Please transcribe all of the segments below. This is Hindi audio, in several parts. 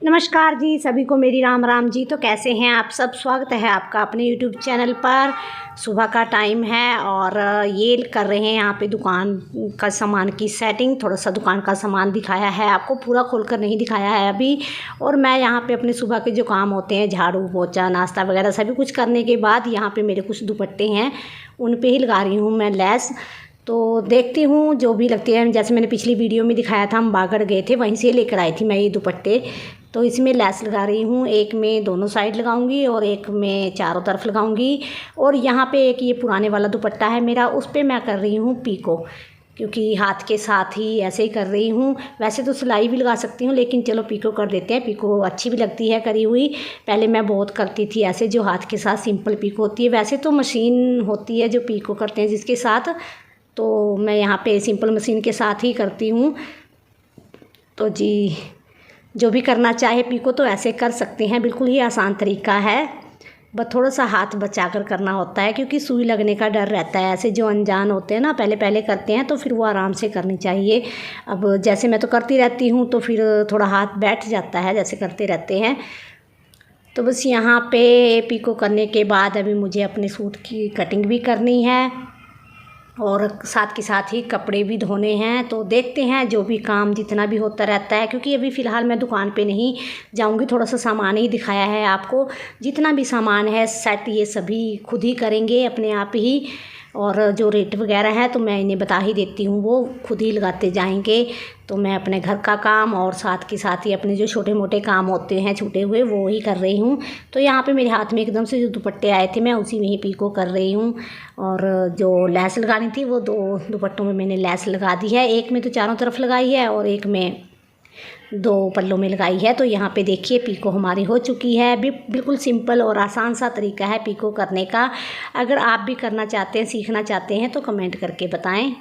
नमस्कार जी, सभी को मेरी राम राम जी। तो कैसे हैं आप सब? स्वागत है आपका अपने यूट्यूब चैनल पर। सुबह का टाइम है और ये कर रहे हैं यहाँ पे दुकान का सामान की सेटिंग। थोड़ा सा दुकान का सामान दिखाया है आपको, पूरा खोलकर नहीं दिखाया है अभी। और मैं यहाँ पे अपने सुबह के जो काम होते हैं, झाड़ू पोछा नाश्ता वगैरह सभी कुछ करने के बाद यहाँ पे मेरे कुछ दुपट्टे हैं, उन पे ही लगा रही हूँ मैं लेस। तो देखती हूँ जो भी लगती है। जैसे मैंने पिछली वीडियो में दिखाया था, हम बागड़ गए थे, वहीं से लेकर आई थी मैं ये दुपट्टे। तो इसमें लेस लगा रही हूँ, एक में दोनों साइड लगाऊंगी और एक में चारों तरफ लगाऊंगी। और यहाँ पे एक ये पुराने वाला दुपट्टा है मेरा, उस पर मैं कर रही हूँ पीको, क्योंकि हाथ के साथ ही ऐसे ही कर रही हूँ। वैसे तो सिलाई भी लगा सकती हूँ, लेकिन चलो पीको कर देते हैं। पीको अच्छी भी लगती है करी हुई। पहले मैं बहुत करती थी ऐसे, जो हाथ के साथ सिंपल पीको होती है। वैसे तो मशीन होती है जो पीको करते हैं जिसके साथ, तो मैं यहाँ पे सिंपल मशीन के साथ ही करती हूँ। तो जी, जो भी करना चाहे पीको तो ऐसे कर सकते हैं, बिल्कुल ही आसान तरीका है। बस थोड़ा सा हाथ बचा कर करना होता है, क्योंकि सुई लगने का डर रहता है। ऐसे जो अनजान होते हैं ना, पहले पहले करते हैं, तो फिर वो आराम से करनी चाहिए। अब जैसे मैं तो करती रहती हूँ, तो फिर थोड़ा हाथ बैठ जाता है जैसे करते रहते हैं। तो बस यहाँ पे पीको करने के बाद अभी मुझे अपने सूट की कटिंग भी करनी है और साथ के साथ ही कपड़े भी धोने हैं। तो देखते हैं, जो भी काम जितना भी होता रहता है, क्योंकि अभी फ़िलहाल मैं दुकान पे नहीं जाऊंगी। थोड़ा सा सामान ही दिखाया है आपको। जितना भी सामान है सेट, ये सभी खुद ही करेंगे अपने आप ही। और जो रेट वगैरह है तो मैं इन्हें बता ही देती हूँ, वो खुद ही लगाते जाएंगे। तो मैं अपने घर का काम और साथ के साथ ही अपने जो छोटे मोटे काम होते हैं छूटे हुए, वो ही कर रही हूँ। तो यहाँ पे मेरे हाथ में एकदम से जो दुपट्टे आए थे, मैं उसी में ही पीको कर रही हूँ। और जो लेस लगानी थी, वो दो दुपट्टों में मैंने लेस लगा दी है। एक में तो चारों तरफ लगाई है और एक में दो पल्लों में लगाई है। तो यहाँ पे देखिए पीको हमारी हो चुकी है। बिल्कुल सिंपल और आसान सा तरीका है पीको करने का। अगर आप भी करना चाहते हैं, सीखना चाहते हैं, तो कमेंट करके बताएं।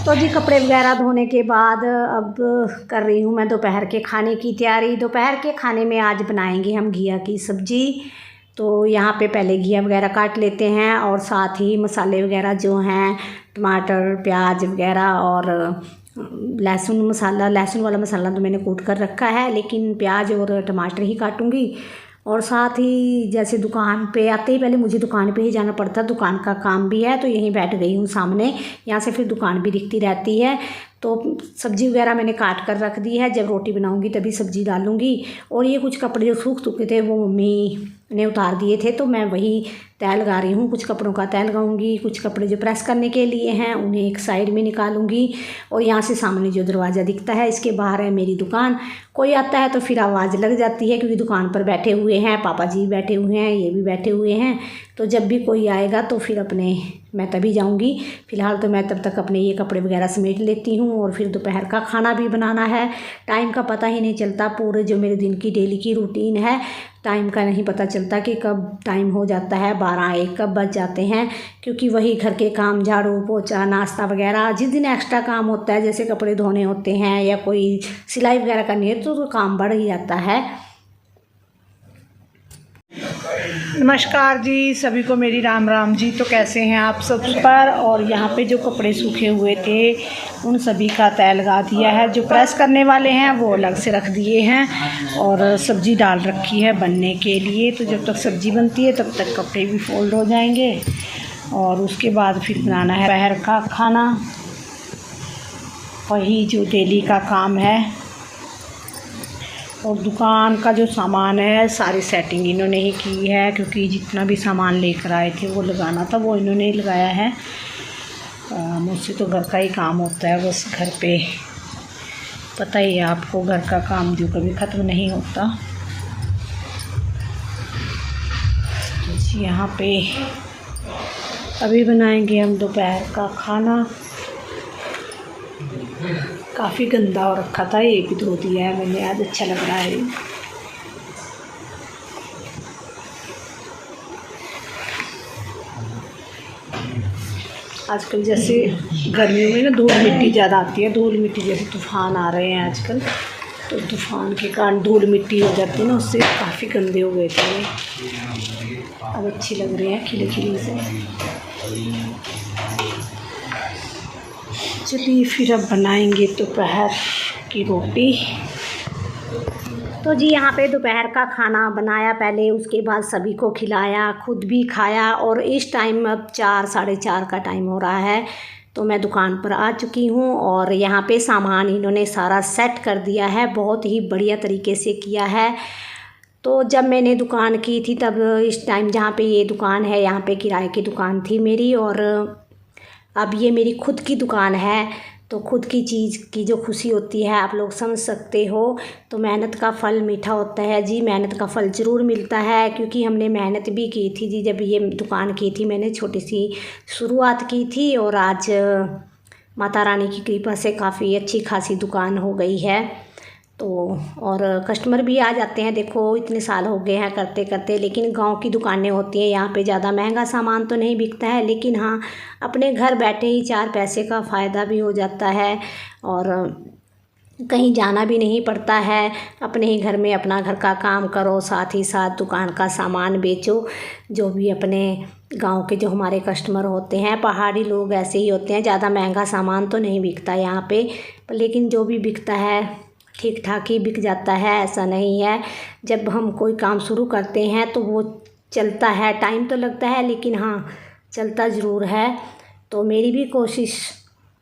तो जी, कपड़े वगैरह धोने के बाद अब कर रही हूँ मैं दोपहर के खाने की तैयारी। दोपहर के खाने में आज बनाएंगे हम घिया की सब्ज़ी। तो यहाँ पे पहले घिया वगैरह काट लेते हैं और साथ ही मसाले वगैरह जो हैं, टमाटर प्याज वगैरह और लहसुन मसाला, लहसुन वाला मसाला तो मैंने कूट कर रखा है, लेकिन प्याज और टमाटर ही काटूँगी। और साथ ही जैसे दुकान पे आते ही पहले मुझे दुकान पे ही जाना पड़ता, दुकान का काम भी है, तो यहीं बैठ गई हूँ सामने। यहाँ से फिर दुकान भी दिखती रहती है। तो सब्ज़ी वगैरह मैंने काट कर रख दी है, जब रोटी बनाऊँगी तभी सब्ज़ी डालूँगी। और ये कुछ कपड़े जो सूख चुके थे वो मम्मी ने उतार दिए थे, तो मैं वही तय लगा रही हूँ। कुछ कपड़ों का तय लगाऊंगी, कुछ कपड़े जो प्रेस करने के लिए हैं उन्हें एक साइड में निकालूंगी। और यहाँ से सामने जो दरवाज़ा दिखता है इसके बाहर है मेरी दुकान। कोई आता है तो फिर आवाज़ लग जाती है, क्योंकि दुकान पर बैठे हुए हैं, पापा जी बैठे हुए हैं, ये भी बैठे हुए हैं। तो जब भी कोई आएगा तो फिर मैं तभी जाऊंगी। फ़िलहाल तो मैं तब तक अपने ये कपड़े वगैरह समेट लेती हूँ। और फिर दोपहर का खाना भी बनाना है। टाइम का पता ही नहीं चलता, पूरे जो मेरे दिन की डेली की रूटीन है टाइम का नहीं पता चलता कि कब टाइम हो जाता है, 12-1 कब बज जाते हैं। क्योंकि वही घर के काम, झाड़ू पोछा, नाश्ता वगैरह, जिस दिन एक्स्ट्रा काम होता है जैसे कपड़े धोने होते हैं या कोई सिलाई वगैरह करनी है तो काम बढ़ ही जाता है। नमस्कार जी, सभी को मेरी राम राम जी। तो कैसे हैं आप सब पर। और यहाँ पे जो कपड़े सूखे हुए थे उन सभी का तय लगा दिया है। जो प्रेस करने वाले हैं वो अलग से रख दिए हैं और सब्ज़ी डाल रखी है बनने के लिए। तो जब तक सब्ज़ी बनती है तब तक कपड़े भी फोल्ड हो जाएंगे और उसके बाद फिर बनाना है दोपहर का खाना। वही जो डेली का काम है। और दुकान का जो सामान है सारी सेटिंग इन्होंने ही की है, क्योंकि जितना भी सामान लेकर आए थे वो लगाना था वो इन्होंने ही लगाया है। मुझसे तो घर का ही काम होता है बस। घर पे पता ही है आपको, घर का काम जो कभी ख़त्म नहीं होता। तो यहाँ पे अभी बनाएंगे हम दोपहर का खाना। काफ़ी गंदा हो रखा था, ये भी धो दिया है मैंने आज, अच्छा लग रहा है। आजकल जैसे गर्मियों में ना धूल मिट्टी ज़्यादा आती है, धूल मिट्टी जैसे तूफ़ान आ रहे हैं आजकल, तो तूफ़ान के कारण धूल मिट्टी हो जाती है ना, उससे काफ़ी गंदे हो गए थे। अब अच्छी लग रही है खिले खिले से। चलिए फिर अब बनाएंगे दोपहर की रोटी। तो जी यहाँ पे दोपहर का खाना बनाया पहले, उसके बाद सभी को खिलाया, खुद भी खाया। और इस टाइम अब 4-4:30 का टाइम हो रहा है, तो मैं दुकान पर आ चुकी हूँ। और यहाँ पे सामान इन्होंने सारा सेट कर दिया है, बहुत ही बढ़िया तरीके से किया है। तो जब मैंने दुकान की थी तब इस टाइम जहाँ पे ये दुकान है यहाँ पे किराए की दुकान थी मेरी, और अब ये मेरी खुद की दुकान है। तो खुद की चीज़ की जो खुशी होती है आप लोग समझ सकते हो। तो मेहनत का फल मीठा होता है जी, मेहनत का फल ज़रूर मिलता है। क्योंकि हमने मेहनत भी की थी जी, जब ये दुकान की थी मैंने छोटी सी शुरुआत की थी। और आज माता रानी की कृपा से काफ़ी अच्छी खासी दुकान हो गई है। तो और कस्टमर भी आ जाते हैं, देखो इतने साल हो गए हैं करते करते। लेकिन गांव की दुकानें होती हैं, यहाँ पे ज़्यादा महंगा सामान तो नहीं बिकता है, लेकिन हाँ अपने घर बैठे ही 4 पैसे का फ़ायदा भी हो जाता है। और कहीं जाना भी नहीं पड़ता है, अपने ही घर में अपना घर का काम करो, साथ ही साथ दुकान का सामान बेचो। जो भी अपने गांव के जो हमारे कस्टमर होते हैं, पहाड़ी लोग ऐसे ही होते हैं, ज़्यादा महंगा सामान तो नहीं बिकता यहाँ पे, लेकिन जो भी बिकता है ठीक ठाक ही बिक जाता है, ऐसा नहीं है। जब हम कोई काम शुरू करते हैं तो वो चलता है, टाइम तो लगता है लेकिन हाँ चलता ज़रूर है। तो मेरी भी कोशिश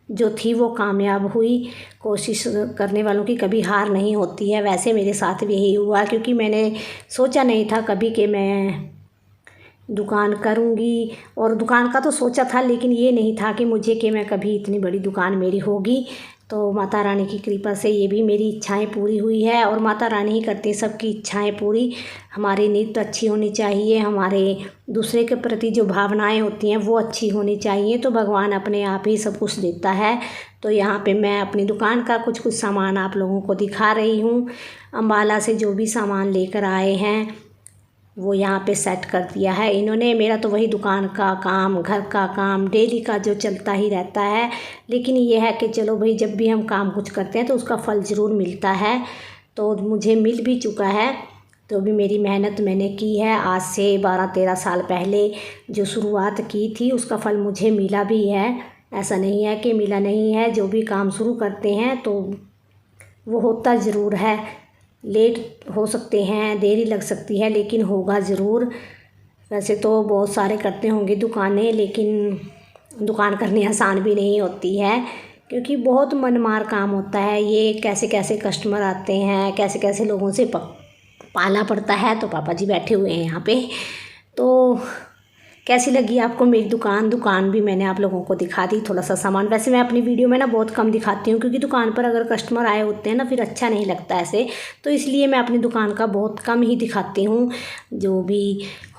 जो थी वो कामयाब हुई। कोशिश करने वालों की कभी हार नहीं होती है। वैसे मेरे साथ भी यही हुआ, क्योंकि मैंने सोचा नहीं था कभी कि मैं दुकान करूंगी। और दुकान का तो सोचा था, लेकिन ये नहीं था कि मैं कभी इतनी बड़ी दुकान मेरी होगी। तो माता रानी की कृपा से ये भी मेरी इच्छाएं पूरी हुई है। और माता रानी ही करती है सबकी इच्छाएं पूरी। हमारी नीयत अच्छी होनी चाहिए, हमारे दूसरे के प्रति जो भावनाएं होती हैं वो अच्छी होनी चाहिए, तो भगवान अपने आप ही सब कुछ देता है। तो यहाँ पे मैं अपनी दुकान का कुछ सामान आप लोगों को दिखा रही हूँ। अम्बाला से जो भी सामान लेकर आए हैं वो यहाँ पे सेट कर दिया है इन्होंने। मेरा तो वही दुकान का काम, घर का काम, डेली का जो चलता ही रहता है। लेकिन ये है कि चलो भाई, जब भी हम काम कुछ करते हैं तो उसका फल ज़रूर मिलता है। तो मुझे मिल भी चुका है। तो भी मेरी मेहनत मैंने की है, आज से 12-13 साल पहले जो शुरुआत की थी उसका फल मुझे मिला भी है। ऐसा नहीं है कि मिला नहीं है। जो भी काम शुरू करते हैं तो वो होता ज़रूर है। लेट हो सकते हैं, देरी लग सकती है, लेकिन होगा ज़रूर। वैसे तो बहुत सारे करते होंगे दुकानें, लेकिन दुकान करनी आसान भी नहीं होती है, क्योंकि बहुत मनमार काम होता है ये। कैसे कैसे कस्टमर आते हैं, कैसे कैसे लोगों से पालना पड़ता है। तो पापा जी बैठे हुए हैं यहाँ पे। तो कैसी लगी आपको मेरी दुकान भी मैंने आप लोगों को दिखा दी, थोड़ा सा सामान। वैसे मैं अपनी वीडियो में ना बहुत कम दिखाती हूँ, क्योंकि दुकान पर अगर कस्टमर आए होते हैं ना फिर अच्छा नहीं लगता ऐसे, तो इसलिए मैं अपनी दुकान का बहुत कम ही दिखाती हूँ जो भी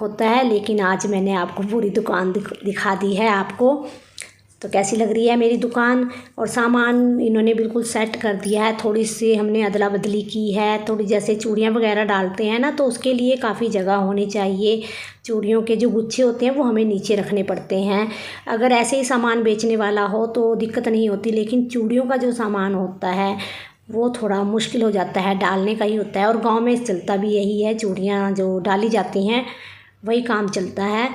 होता है। लेकिन आज मैंने आपको पूरी दुकान दिखा दी है आपको। तो कैसी लग रही है मेरी दुकान। और सामान इन्होंने बिल्कुल सेट कर दिया है। थोड़ी सी हमने अदला बदली की है, थोड़ी जैसे चूड़ियाँ वगैरह डालते हैं ना, तो उसके लिए काफ़ी जगह होनी चाहिए। चूड़ियों के जो गुच्छे होते हैं वो हमें नीचे रखने पड़ते हैं। अगर ऐसे ही सामान बेचने वाला हो तो दिक्कत नहीं होती, लेकिन चूड़ियों का जो सामान होता है वो थोड़ा मुश्किल हो जाता है, डालने का ही होता है। और गाँव में चलता भी यही है, चूड़ियाँ जो डाली जाती हैं वही काम चलता है।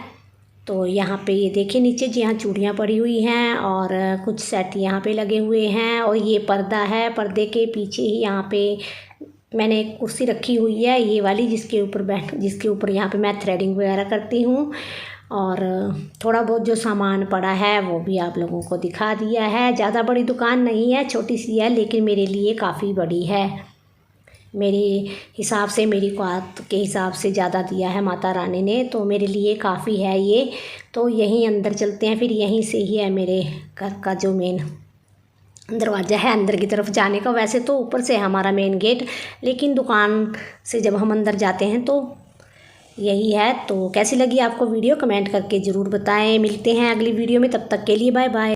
तो यहाँ पे ये देखिए नीचे जी हाँ चूड़ियाँ पड़ी हुई हैं और कुछ सेट यहाँ पे लगे हुए हैं। और ये पर्दा है, पर्दे के पीछे ही यहाँ पे मैंने एक कुर्सी रखी हुई है ये वाली, जिसके ऊपर यहाँ पे मैं थ्रेडिंग वगैरह करती हूँ। और थोड़ा बहुत जो सामान पड़ा है वो भी आप लोगों को दिखा दिया है। ज़्यादा बड़ी दुकान नहीं है, छोटी सी है, लेकिन मेरे लिए काफ़ी बड़ी है। मेरे हिसाब से, मेरी औकात के हिसाब से ज़्यादा दिया है माता रानी ने, तो मेरे लिए काफ़ी है ये। तो यहीं अंदर चलते हैं, फिर यहीं से ही है मेरे घर का जो मेन दरवाज़ा है अंदर की तरफ जाने का। वैसे तो ऊपर से है हमारा मेन गेट, लेकिन दुकान से जब हम अंदर जाते हैं तो यही है। तो कैसी लगी आपको वीडियो कमेंट करके ज़रूर बताएं। मिलते हैं अगली वीडियो में, तब तक के लिए बाय बाय।